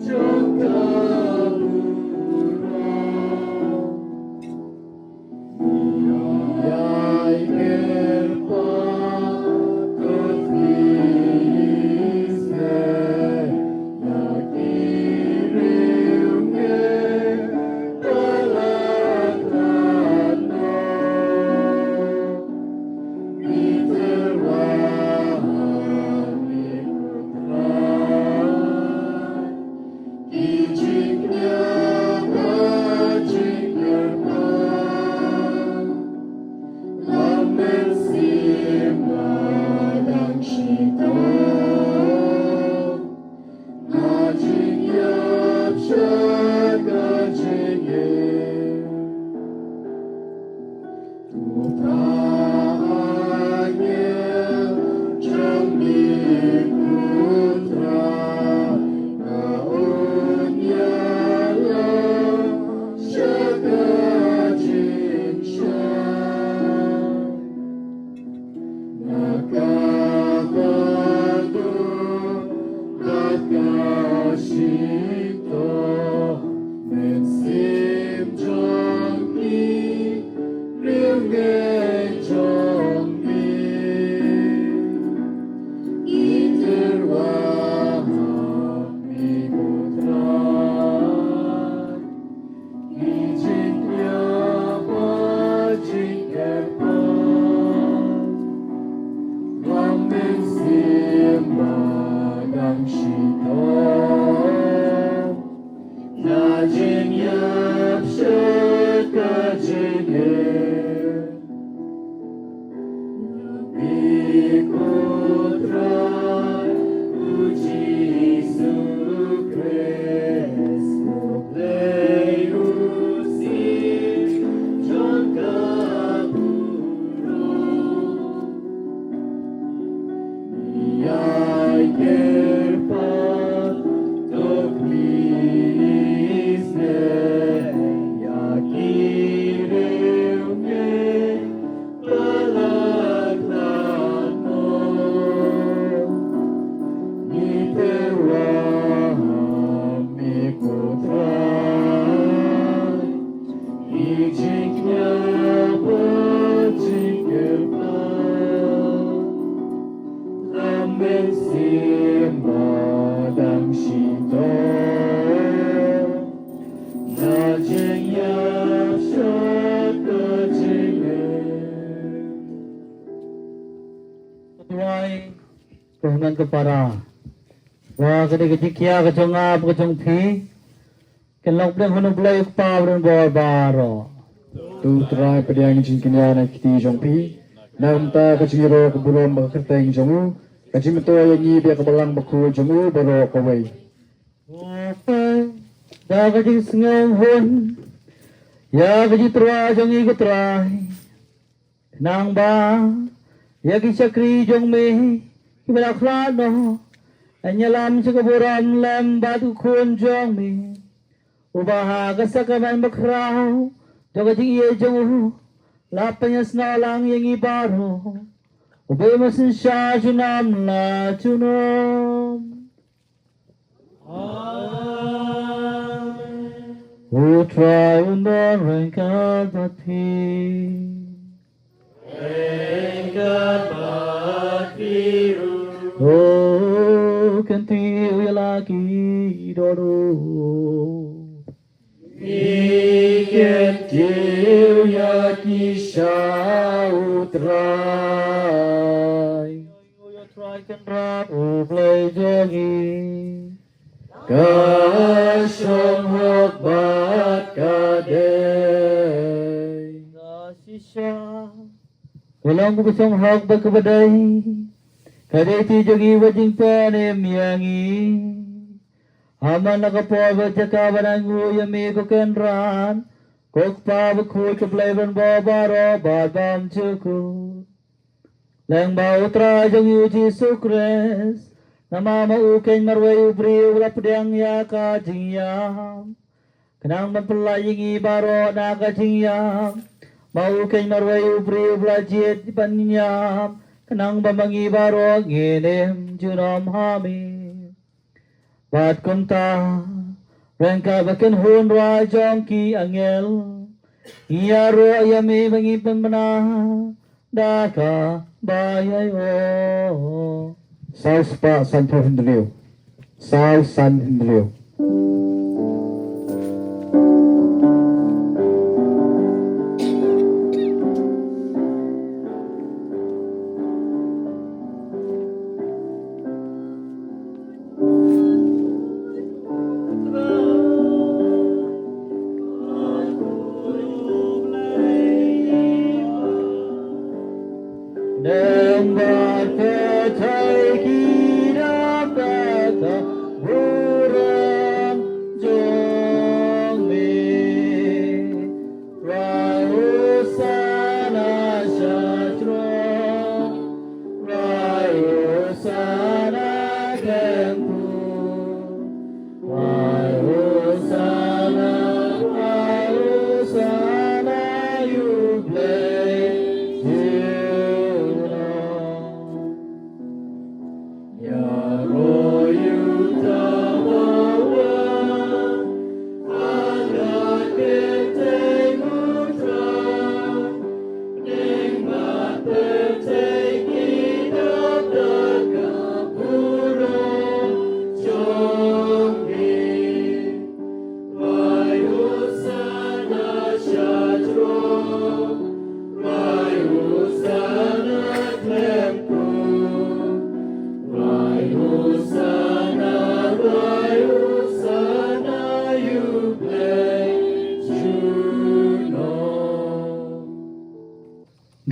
Jogabura Tuhan kepara wa kadi kejikia kejong ap kejong pi kelok deng hunuk lay pa bren baro Tu trai pediang jingkin ya na kiti jong pi. Nam ta kajiro keburon bakerteng jongu. Kajimto yang ni dia kebalang baku jongu baro kawai. da kaji sngong hun ya kaji tra jong i ketrai nang ba ya ki sakri jong me kibala khlano anyalam sikaburan lam batu khun jong me ubaha kasakaman bakrao joga jing ye jong lapanya snalang yang ibaro ubay masin sha junam la junom who try on the rank of the oh kanti lagi dodo Ikentiu ya kisah utrai. try can rap oh play jogi Kasyong hokbat kadai. Sisha walang kusong hak bakabadai kadai ti jogi wajing panem yangi aman nakapawa jaka banangu yami ko kenran kok pa bakhu kaplaiban babaro babam chuku lang bau tra jogi Yesus Kristus nama mau ken marwai ubri ulap pedang ya ka jingyam kenang mempelayangi baro na ka jingyam mau ken marwai ubri ulajit panyam kenang bamangi baro nginem junom hami bat kumta rengka baken hun rajong ki angel iya ro yami bangi pemana daka bayay o Saus Pak Santo Hindleo. Saus San Hindleo.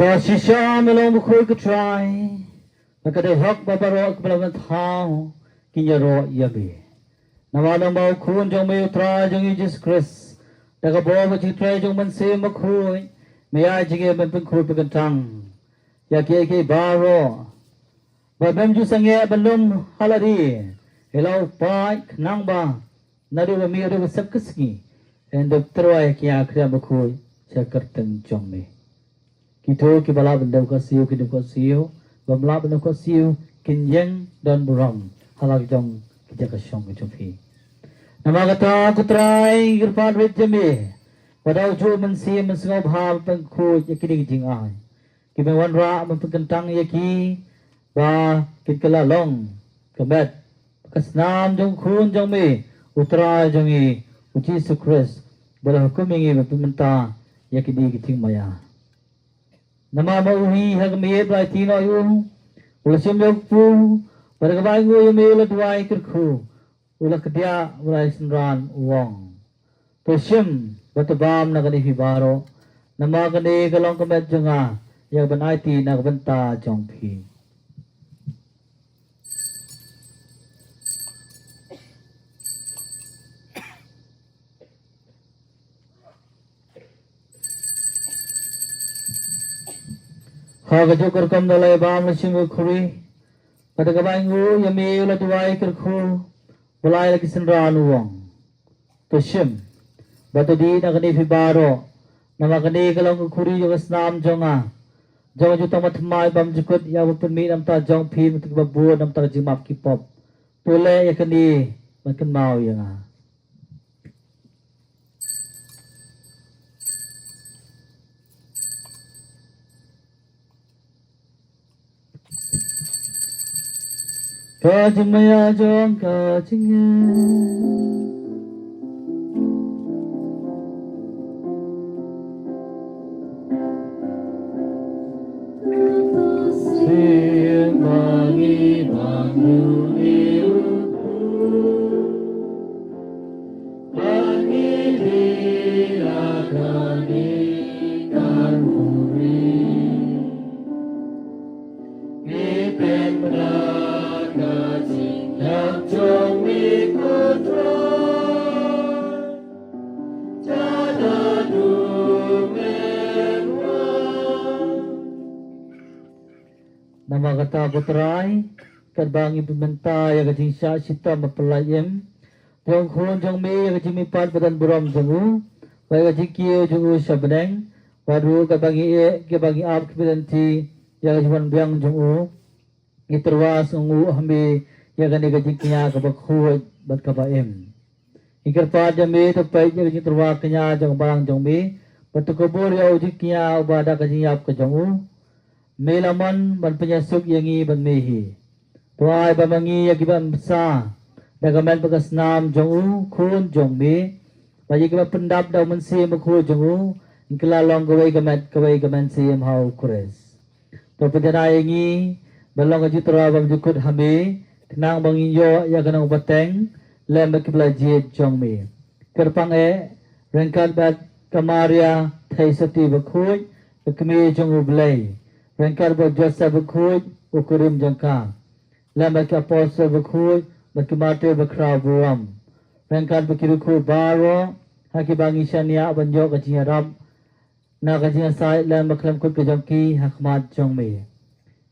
Ba shisha melong bukhoy ka try. Nakade hak babaro kabalaman thao kinyaro yabi. Nawadang bao kun jong may utray jong Jesus Christ. Daga bo ba chitray jong manse makhoy. May ay jige ban pengkhoy pagantang. Ya ke baro. Ba bem ju sange balum haladi. Hello pai nang ba. Nadu ba mi adu sab kaski. And the troy kya kriya makhoy sakartang jong me. Kito ki bala benda ko siu ki ko siu. Bamla benda ko siu kinjeng dan buram. Halag jong kita ka syong ke chopi. Nama kata kutrai girpan wit jami. Wadau ju mensi mensngau bhal pengkhu yakini jing ai. Ki ben wan ra men pengkentang yaki ba kin kala long kemet kasnam jong khun jong me utrai jong i uji sukres bala hukum ingi men pementa yakini jing maya. Nama mauhi hag me blai tino yu ulasim yok pu pada kabai ngu yu me ula duai kirkhu ula kedia ulai senran uang tosim batabam nagani hibaro nama gani kalong kemet jonga yang benai ti nak benta jong pi. Haga jokar kam dalai bam lasim khuri pada kabai ngu yami ula duai kirkhu ulai lagi senran uang tosim batadi nagani hibaro nama gani kalong khuri jo snam jonga jong ju tamat mai bam jukut ya pun mi nam ta jong phi mut ba bu nam ta jimap ki pop tole yakani makan mau yang ka jimaya jong ka jinge Nama kata putrai kadbangi pementa ya kajing sya sita mapelayem jong khun jong me ya kajing mipat badan buram jongu wa kajing kiyo jongu sabdeng wadu kadbangi ke bagi ap kebedanti ya kajing biang jongu iterwas ngu hambi ya kajing knya kabakhu bat kabaem ikar pa jame to pai ya kajing terwa knya jong barang jong me batu kubur ya uji knya ubada kajing ap ke jongu melaman ban penyasuk yangi ban mehi tuai bamangi yakiban besar dagaman bekas nam jongu kun jong me bagi kiban pendap dau mensi mekhu jongu ingkala long kawai gaman sim hau kures to pejana yangi balong ajitra bam jukut hame tenang bangi yo ya kanang bateng lem bakibla je jong me kerpang rengkat bat kamaria thai sati bakhuj keme jongu blai Rengkar buat jasa berkuj, ukurim jangka. Lama ke apostle berkuj, berkemati berkera buram. Rengkar berkiruku baro, haki bangi syania banjok kajing Arab. Na kajing asai, lama kelam kut kejangki, hakmat jong me.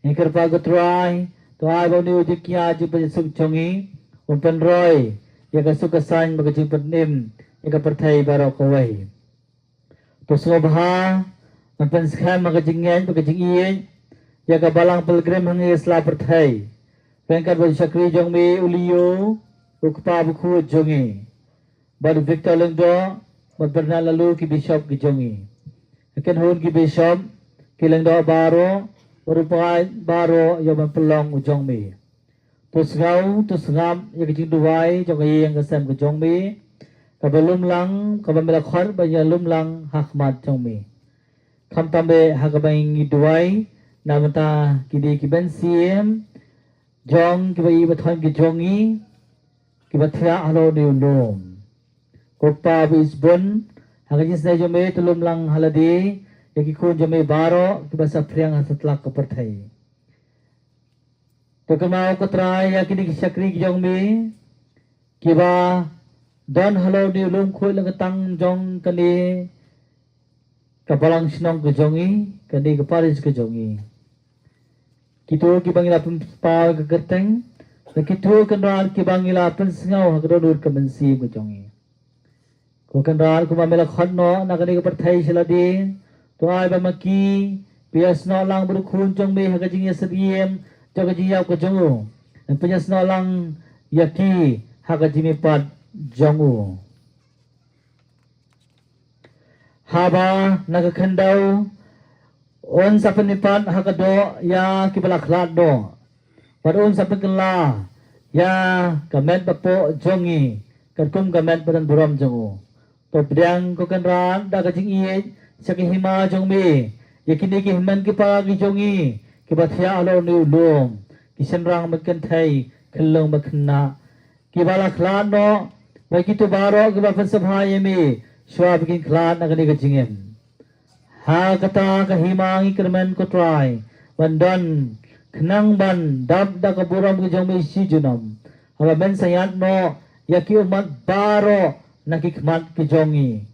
Ingkar pagut rai, tuai bau ni uji kia ji penjesuk jongi, umpen roy, ya kasuk kesan berkajing penim, ya kepertai baro kawai. Tusuk baha, Nampan sekarang makajingan, makajing iyan, ya kabalang pilgrim hangi isla perthai. Pengkat baju syakri jong me uliyo, ukpa buku jongi. Baru Victor Lengdo, berpernah lalu ki bishop ki jongi. Akan hun ki bishop, ki Lengdo baro, berupai baro yang mempelong ujong me. Tus ngam, ya kajing duwai, jong yang kesem ke jong me. Kabalum lang, kabamilakor, banyak lang hakmat jong me. Kam tambe hagabaing duai namata kidi kiban siem jong kibai bathon ki jongi kibathra halo ni ulum kopa bisbon hagajin sa jome tulum lang haladi Yaki kun jome baro kibasa priang hasatlak kepertai. To kemau kutrai yaki di kisakri jong mi kiba don halo di ulum khoi lang tang jong kani kapalang sinong ke jongi kani kaparis ke jongi. Kito kibangila pa ke kerteng dan kito kenal kibangila pensengau hakdodur ke bensi ke jongi. Ko kenal ko mamela khonno nakani kepertai seladi to ai ba maki pias no lang berkhun jong mi hakajing yasriem jaga jiya ke jongu. Dan pias no lang yaki hakajimi pat jongu. Haba nagakandau on sa penipan hakado ya kibalaklat do. Padun sa pagkala ya kamet bapo jongi kadkum kamet badan buram jongu. To bidang ko kanran dagajing iye sa hima jongmi yakini ki himan ki pa ki jongi kibathya alo ni ulum kisenrang magkanthai khallong makhna kibalaklat no bagitu baro kibapan sabhayemi Shua bikin kelat nak ni kecingin. Ha kata kehimangi kermen kutrai. Bandon kenang ban dab da keburam ke jong isi junam. Haba ben sayat no yaki umat baro nak ikmat ke jongi.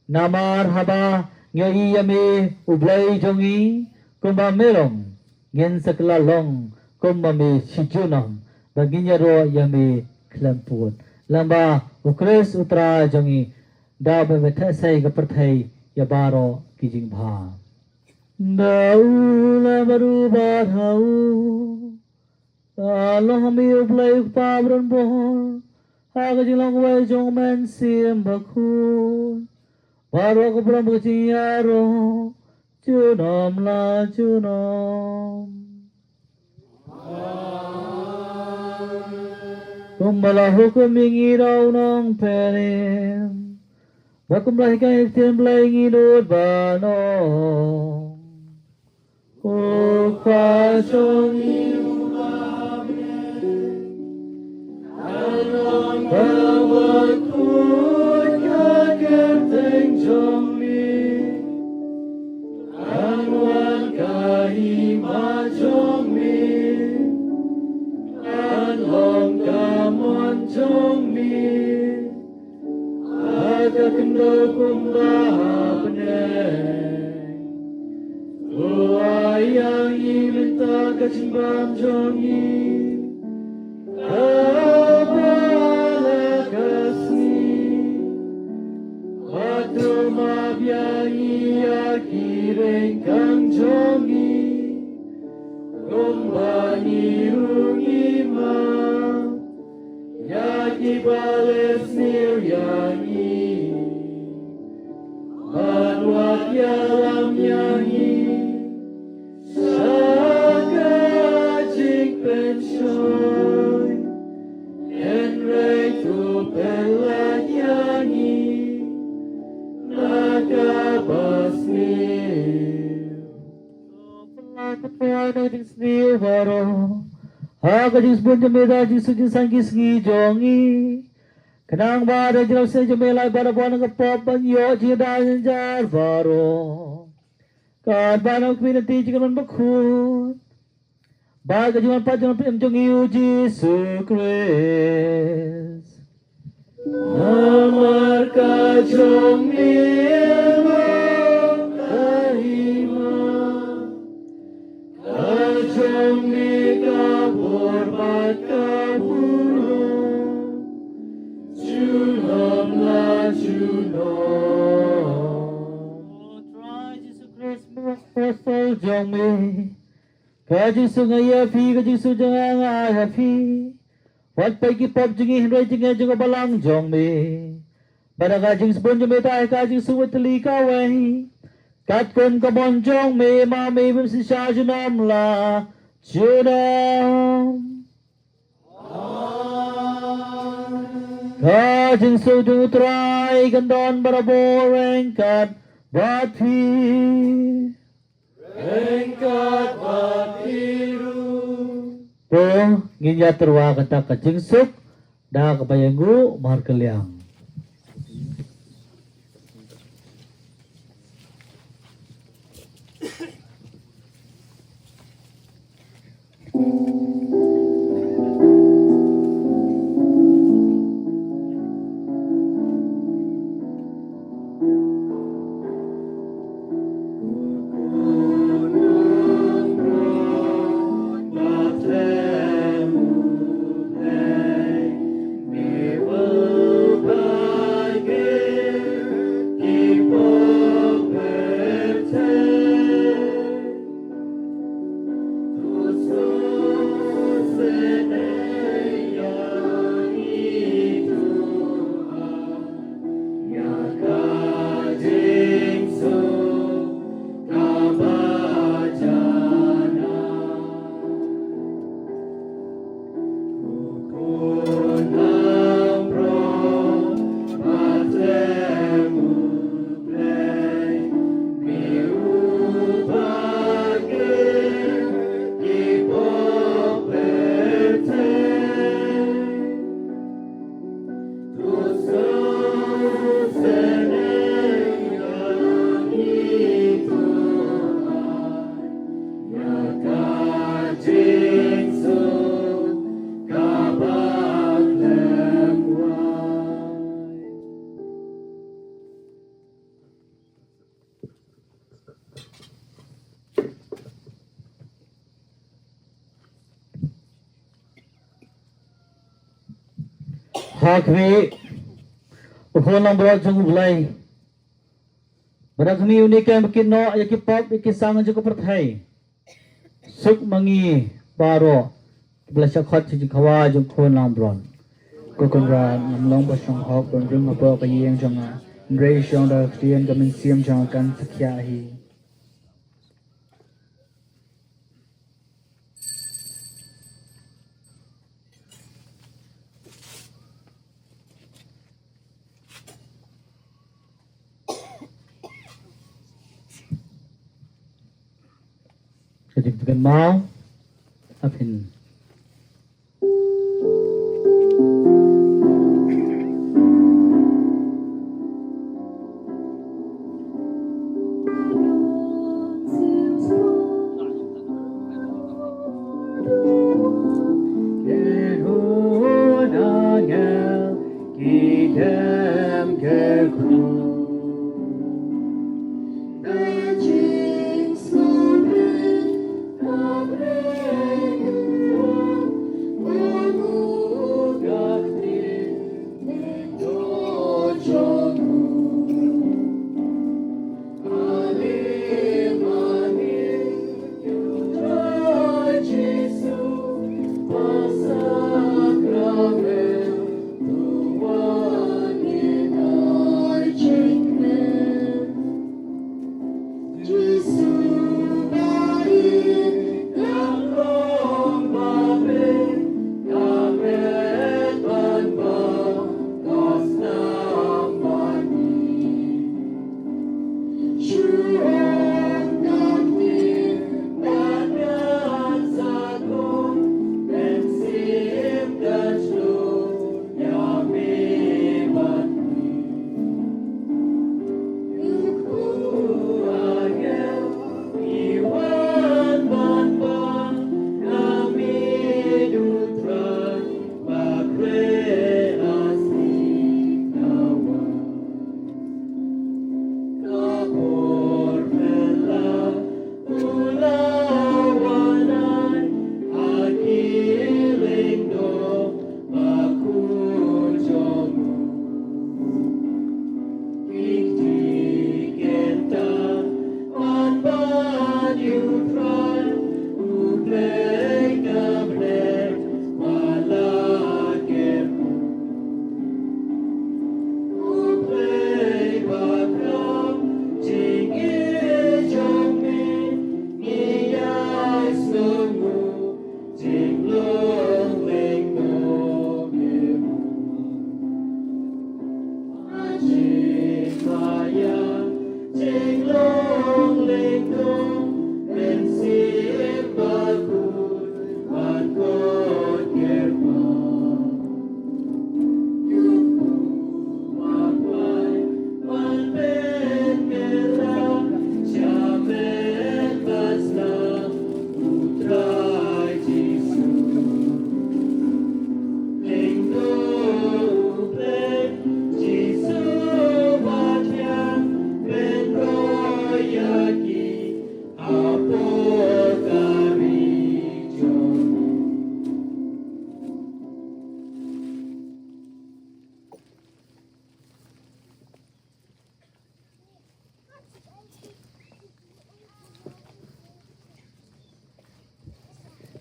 Namar haba ngai yami ublai jongi kumba melong gen sekelalong kumba me si junam. Baginya ro yami kelemput. Lamba ukres utra jongi. Da bevetha sai ke perthai ya baro kijing bha daula baru badhau alo mi uplai pabron bohor ha ke jilong wai jong men sim bakhu baro ke pram keciaro junam la junam kumbala hukum ingirau nong perim Bakum lahirkan ikhtiar melayang inut bano Ukwa jongi Along bawat kun kagerteng jongi Anwan kahima jongi Anlong kamon jongi Aga kendo kumbaha peneng Tuayang iminta kacimbang jongi Abala kasih Batu mabyangi akireng kang jongi Kumbangi rungima Yaki bales niryangi Manwat yalam yangi Sakajik pensyoy Enrei tu pelat yangi Nakabasnir Pelakut snir baro Aga jisbun jemeda jisuji sangkis ngi jongi Kenang bada jelau se jemelai bada buana kepop banyo jidan jar baro Kad bana kminati jikaman bakhut Baga jiman pajangan pim jongi uji sukres Namar ka jongi kahima Ka jongi kabur bat kaburu Junam la junam Try Jesus Christ merciful jongi Kaji sungai api kaji sujang api Wat pagi pop jengi hindai jengi jengi balang jongi Pada kajing sepun jongi tai kajing suwet teli kawai Kat kun kabon jongi mami bimsi sya junam la junam Kajing sujung utrai gandon barabo rengkat bati Rengkat batiru To nginya terwa kata kajing suk Da kebayanggu mahar keliang hak we upon lambrot jung bulai badak kami unikan bekino ya kipop ikisang juga perthai suk mangi baro belasya khot ji khawa jung khon lambrot ko konra namlong pasong hok don ring apa payeng jonga Ray Shong da Christian kamin siam jong kan sakya hi jadi bukan mau apin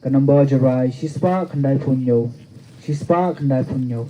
Kanamba Jarai Shispa Kandai Punyo Shispa Kandai Punyo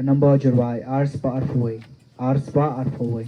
Number Jurai, Ars Pa Arfoi, Ars Pa Arfoi.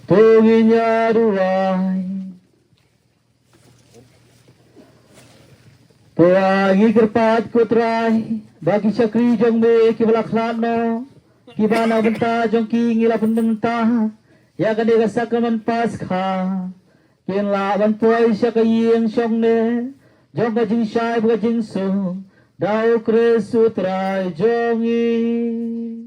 Tunginya duai Tuangi kerpat kutrai Bagi syakri jong me kibalak lano Kibana benta jong ki ngila pendenta Ya kan dia sakaman paskha Kian laban tuai syakayeng syong ne Jong kajing syai buka jing sung Dau kresutrai jongi